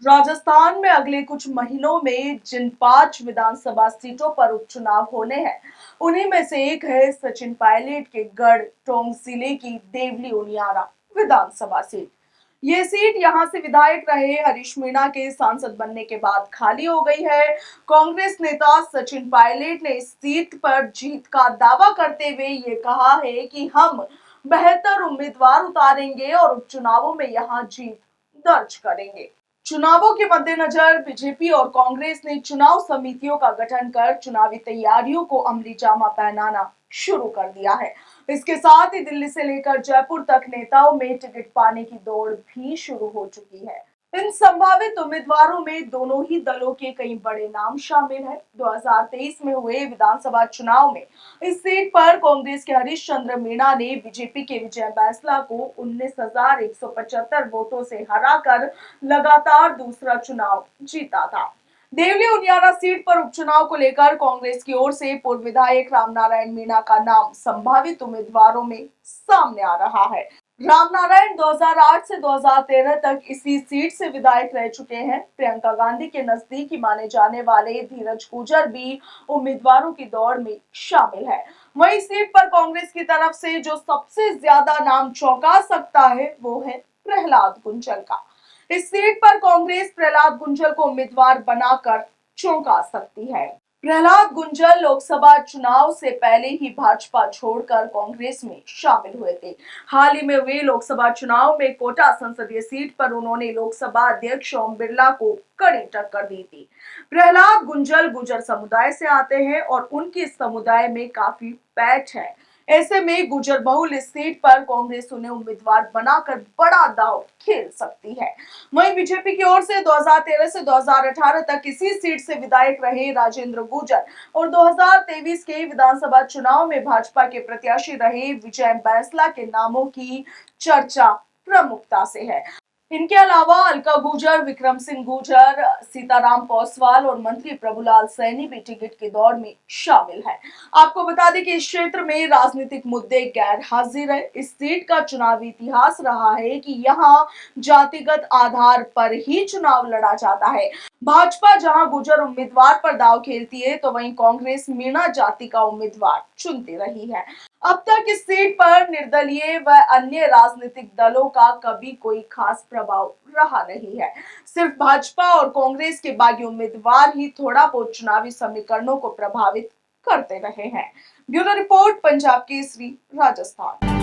राजस्थान में अगले कुछ महीनों में जिन 5 विधानसभा सीटों पर उपचुनाव होने हैं, उन्हीं में से एक है सचिन पायलट के गढ़ टोंक जिले की देवली उनियारा विधानसभा सीट। ये सीट यहां से विधायक रहे हरीश मीणा के सांसद बनने के बाद खाली हो गई है। कांग्रेस नेता सचिन पायलट ने इस सीट पर जीत का दावा करते हुए ये कहा है कि हम बेहतर उम्मीदवार उतारेंगे और उपचुनावों में यहां जीत दर्ज करेंगे। चुनावों के मद्देनजर बीजेपी और कांग्रेस ने चुनाव समितियों का गठन कर चुनावी तैयारियों को अमली जामा पहनाना शुरू कर दिया है। इसके साथ ही दिल्ली से लेकर जयपुर तक नेताओं में टिकट पाने की दौड़ भी शुरू हो चुकी है। इन संभावित उम्मीदवारों में दोनों ही दलों के कई बड़े नाम शामिल हैं। 2023 में हुए विधानसभा चुनाव में इस सीट पर कांग्रेस के हरीश चंद्र मीणा ने बीजेपी के विजय बैंसला को 19,175 वोटों से हराकर लगातार दूसरा चुनाव जीता था। देवली उनियारा सीट पर उपचुनाव को लेकर कांग्रेस की ओर से पूर्व विधायक रामनारायण मीणा का नाम संभावित उम्मीदवारों में सामने आ रहा है। रामनारायण 2008 से 2013 तक इसी सीट से विधायक रह चुके हैं। प्रियंका गांधी के नजदीकी माने जाने वाले धीरज गुर्जर भी उम्मीदवारों की दौड़ में शामिल है। वहीं सीट पर कांग्रेस की तरफ से जो सबसे ज्यादा नाम चौंका सकता है वो है प्रहलाद गुंजल का। इस सीट पर कांग्रेस प्रहलाद गुंजल को उम्मीदवार बनाकर चौंका सकती है। प्रहलाद गुंजल लोकसभा चुनाव से पहले ही भाजपा छोड़कर कांग्रेस में शामिल हुए थे। हाल ही में हुए लोकसभा चुनाव में कोटा संसदीय सीट पर उन्होंने लोकसभा अध्यक्ष ओम बिरला को कड़ी टक्कर दी थी। प्रहलाद गुंजल गुर्जर समुदाय से आते हैं और उनके समुदाय में काफी पैठ है। ऐसे में गुर्जर बहुल इस सीट पर कांग्रेस उन्हें उम्मीदवार बनाकर बड़ा दांव खेल सकती है। वहीं बीजेपी की ओर से 2013 से 2018 तक इसी सीट से विधायक रहे राजेंद्र गुर्जर और 2023 के विधानसभा चुनाव में भाजपा के प्रत्याशी रहे विजय बैंसला के नामों की चर्चा प्रमुखता से है। इनके अलावा अलका गुर्जर, विक्रम सिंह गुर्जर, सीताराम पौसवाल और मंत्री प्रभुलाल सैनी भी टिकट की दौड़ में शामिल है। आपको बता दें कि इस क्षेत्र में राजनीतिक मुद्दे गैर हाजिर है। इस सीट का चुनावी इतिहास रहा है कि यहां जातिगत आधार पर ही चुनाव लड़ा जाता है। भाजपा जहां गुर्जर उम्मीदवार पर दांव खेलती है तो वहीं कांग्रेस मीणा जाति का उम्मीदवार चुनती रही है। अब तक इस सीट पर निर्दलीय व अन्य राजनीतिक दलों का कभी कोई खास प्रभाव रहा नहीं है। सिर्फ भाजपा और कांग्रेस के बागी उम्मीदवार ही थोड़ा बहुत चुनावी समीकरणों को प्रभावित करते रहे हैं। Bureau report, Punjab Kesari, Rajasthan.